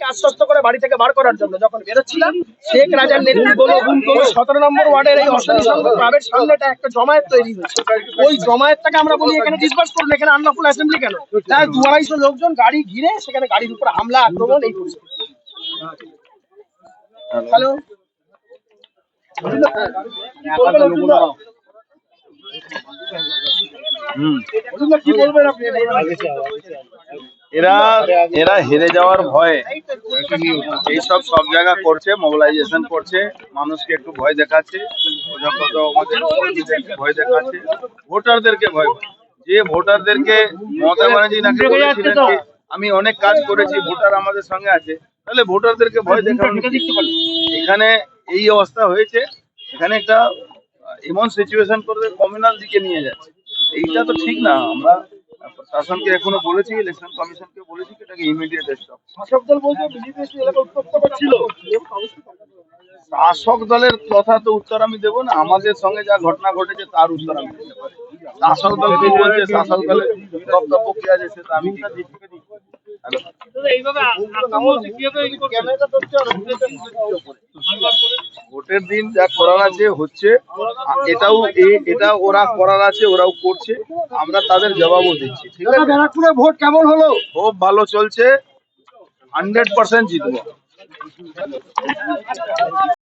আমাদেরকে আশ্বস্ত করে বাড়ি থেকে বার করার জন্য যখন বেরোচ্ছিলাম শেখ রাজার নেতৃত্বে 17 নম্বর ওয়ার্ডের এই অশান্তি সংঘ ক্লাবের সামনেটা একটা জমায়েত তৈরি হয়েছে। ওই জমায়েতটাকে আমরা বলি এখানে ডিসবার্স করুন, এখানে আনলফুল অ্যাসেম্বলি কেন? তাই 200-250 লোকজন গাড়ি ঘিরে সেখানে গাড়ির উপর হামলা আক্রমণ এই পরিস্থিতি। হ্যালো, কি বলবেন আপনি? এরা হেরে যাওয়ার ভয়ে এইসব সব জায়গা করছে, মোবিলাইজেশন করছে, মানুষকে একটু ভয় দেখাচ্ছে, ভয় দেখাচ্ছে, ভোটারদেরকে ভয়। যে ভোটারদেরকে মমতা ব্যানার্জি নাকি বলেছিলেন যে আমি অনেক কাজ করেছি, ভোটার আমাদের সঙ্গে আছে, তাহলে ভোটারদেরকে ভয় দেখানো। এখানে এই অবস্থা হয়েছে, এখানে একটা এমন সিচুয়েশন করে কমিউনাল দিকে নিয়ে যাচ্ছে, এইটা তো ঠিক না। আমরা প্রশাসনকে এখনো বলেছি, ইলেকশন কমিশনকে বলেছি এটাকে ইমিডিয়েট স্টপ। শাসক দল বলছে বিজেপি এলাকা উত্তপ্ত করছিল। শাসক দলের কথা তো উত্তর আমি দেবো না, আমাদের সঙ্গে যা ঘটনা ঘটেছে তার উত্তর আমি দিতে পারি। শাসক দল কি বলছে, শাসক দলের বক্তব্য কি আছে সেটা আমি ভোটের দিন যা করার আছে হচ্ছে, এটা ওরা করার আছে, ওরাও করছে, আমরা তাদের জবাবও দিচ্ছি। ঠিক আছে, ব্যারাকপুরে ভোট কেমন হলো? খুব ভালো চলছে, 100% জিতবো।